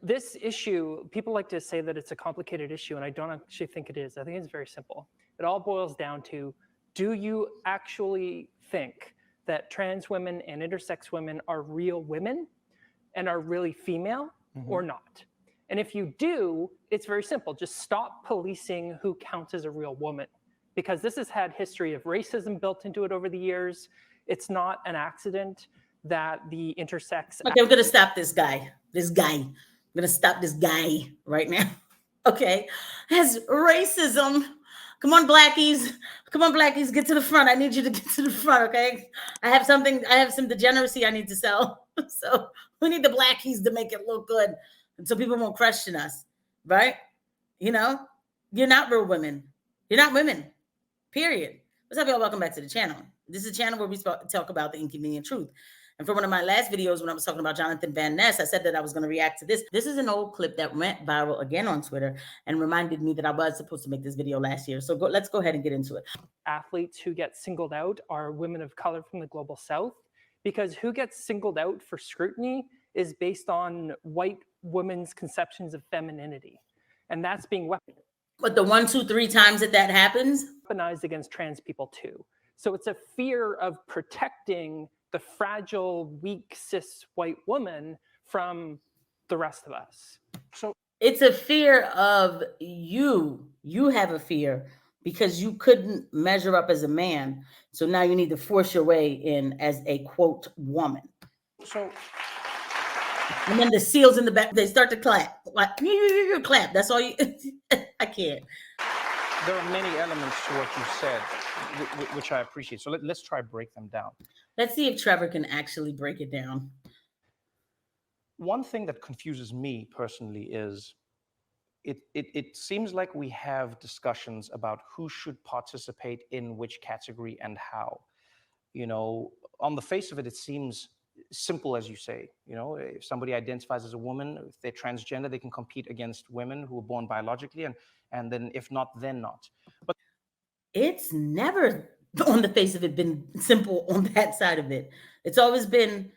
This issue, people like to say that it's a complicated issue, and I don't actually think it is. I think it's very simple. It all boils down to, do you actually think that trans women and intersex women are real women and are really female or not? And if you do, it's very simple. Just stop policing who counts as a real woman, because this has had history of racism built into it over the years. It's not an accident that the intersex. Okay, we're gonna stop this guy. I'm gonna stop this guy right now. Okay, has racism. Come on, blackies. Come on, blackies. Get to the front. I need you to get to the front. Okay, I have some degeneracy I need to sell. So we need the blackies to make it look good, and so people won't question us, right? You know, you're not real women. You're not women. Period. What's up, y'all? Welcome back to the channel. This is a channel where we talk about the inconvenient truth. And for one of my last videos, when I was talking about Jonathan Van Ness, I said that I was going to react to this. This is an old clip that went viral again on Twitter and reminded me that I was supposed to make this video last year. So let's go ahead and get into it. Athletes who get singled out are women of color from the global south, because who gets singled out for scrutiny is based on white women's conceptions of femininity. And that's being weaponized. But the 1, 2, 3 times that happens, weaponized against trans people too. So it's a fear of protecting the fragile, weak, cis white woman from the rest of us. So it's a fear of you. You have a fear because you couldn't measure up as a man. So now you need to force your way in as a quote woman. So, and then the seals in the back, they start to clap. Like, you clap. That's all you, I can't. There are many elements to what you said, which I appreciate. So let's try to break them down. Let's see if Trevor can actually break it down. One thing that confuses me personally is it seems like we have discussions about who should participate in which category and how. You know, on the face of it, it seems simple, as you say. You know, if somebody identifies as a woman, if they're transgender, they can compete against women who were born biologically, and then if not, then not. But it's never on the face of it been simple on that side of it. It's always been,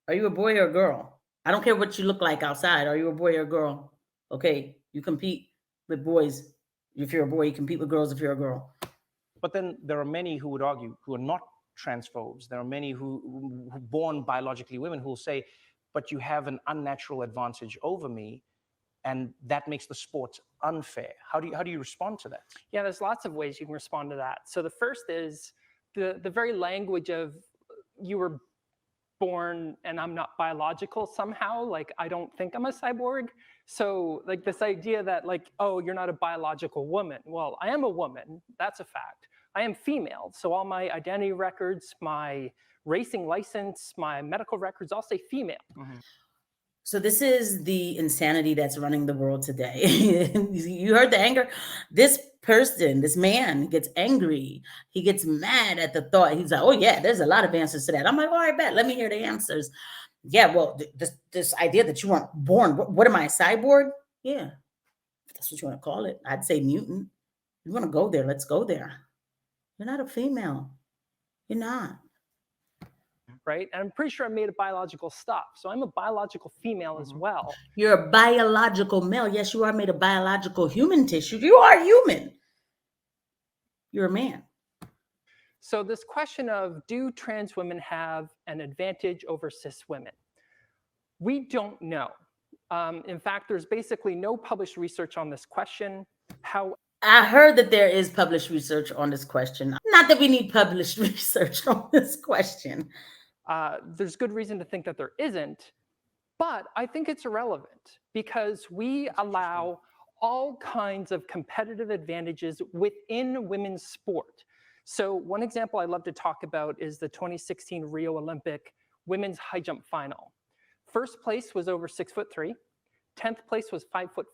are you a boy or a girl? I don't care what you look like outside. Are you a boy or a girl? Okay, you compete with boys. If you're a boy, you compete with girls if you're a girl. But then there are many who would argue who are not transphobes. There are many who born biologically women who will say, but you have an unnatural advantage over me, and that makes the sport unfair. How do you respond to that? Yeah, there's lots of ways you can respond to that. So the first is the very language of, you were born and I'm not biological somehow, like I don't think I'm a cyborg. So like this idea that like, oh, you're not a biological woman. Well, I am a woman, that's a fact. I am female, so all my identity records, my racing license, my medical records all say female. So this is the insanity that's running the world today. You heard the anger. This person, this man gets angry. He gets mad at the thought. He's like, oh yeah, there's a lot of answers to that. I'm like, all right, bet. Let me hear the answers. Yeah, well, this idea that you weren't born. What am I, a cyborg? Yeah, if that's what you want to call it. I'd say mutant. You want to go there? Let's go there. You're not a female. You're not. Right? And I'm pretty sure I made a biological stuff. So I'm a biological female as well. You're a biological male. Yes, you are made of biological human tissue. You are human. You're a man. So this question of, do trans women have an advantage over cis women? We don't know. In fact, there's basically no published research on this question. I heard that there is published research on this question. Not that we need published research on this question. There's good reason to think that there isn't, but I think it's irrelevant because we allow all kinds of competitive advantages within women's sport. So one example I love to talk about is the 2016 Rio Olympic women's high jump final. First place was over 6'3", 10th place was 5'5".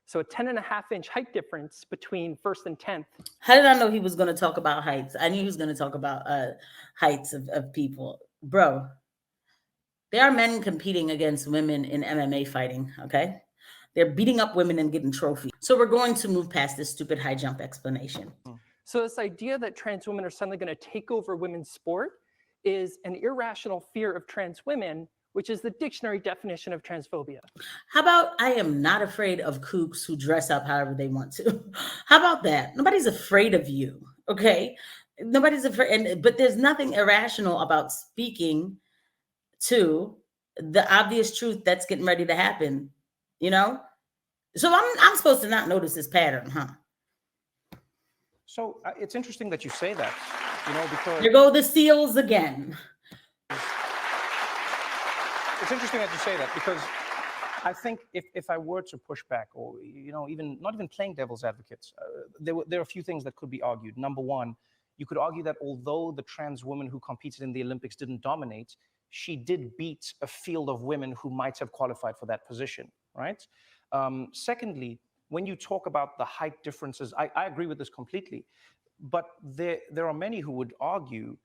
So a 10.5-inch height difference between first and 10th. How did I know he was going to talk about heights? I knew he was going to talk about heights of people. Bro, there are men competing against women in MMA fighting, okay? They're beating up women and getting trophies. So we're going to move past this stupid high jump explanation. So this idea that trans women are suddenly going to take over women's sport is an irrational fear of trans women, which is the dictionary definition of transphobia. How about I am not afraid of kooks who dress up however they want to? How about that? Nobody's afraid of you, okay? Nobody's afraid, but there's nothing irrational about speaking to the obvious truth that's getting ready to happen, you know? So I'm supposed to not notice this pattern, huh? So it's interesting that you say that, because There go the seals again. it's interesting that you say that because I think if I were to push back, or even not even playing devil's advocates, there are a few things that could be argued. Number one, you could argue that although the trans woman who competed in the Olympics didn't dominate, she did beat a field of women who might have qualified for that position, right? Secondly, when you talk about the height differences, I agree with this completely, but there are many who would argue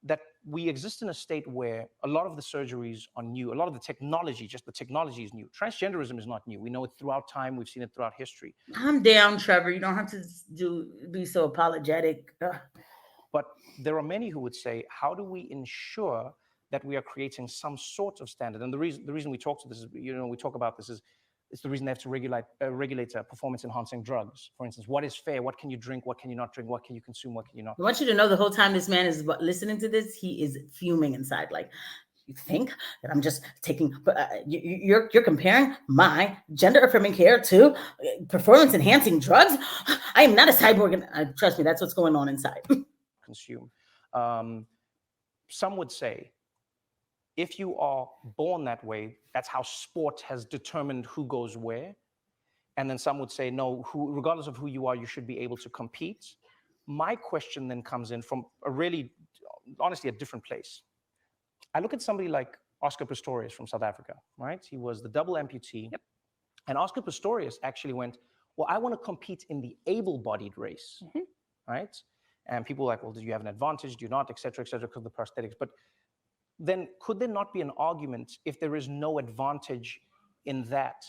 that we exist in a state where a lot of the surgeries are new, a lot of the technology, just the technology is new. Transgenderism is not new. We know it throughout time. We've seen it throughout history. I'm down, Trevor. You don't have to be so apologetic. But there are many who would say, how do we ensure that we are creating some sort of standard? And the reason we talk to this is, we talk about this is, it's the reason they have to regulate performance-enhancing drugs. For instance, what is fair? What can you drink? What can you not drink? What can you consume? What can you not? I want you to know the whole time this man is listening to this, he is fuming inside. Like, you think that I'm just taking, you're comparing my gender affirming care to performance enhancing drugs? I am not a cyborg. And trust me, that's what's going on inside. Consume. Some would say, if you are born that way, that's how sport has determined who goes where. And then some would say, no, regardless of who you are, you should be able to compete. My question then comes in from honestly, a different place. I look at somebody like Oscar Pistorius from South Africa, right? He was the double amputee. Yep. And Oscar Pistorius actually went, well, I want to compete in the able-bodied race, right? And people were like, well, do you have an advantage? Do you not, et cetera, because of the prosthetics. But then could there not be an argument, if there is no advantage in that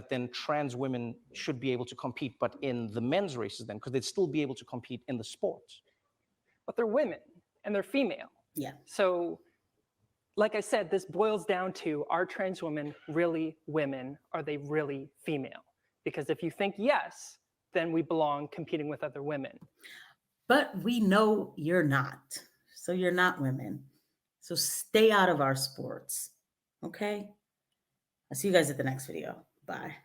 then trans women should be able to compete, but in the men's races then, because they'd still be able to compete in the sport? But they're women and they're female. Yeah. So, like I said, this boils down to, are trans women really women? Are they really female? Because if you think yes, then we belong competing with other women. But we know you're not. So you're not women. So stay out of our sports. Okay? I'll see you guys at the next video. Bye.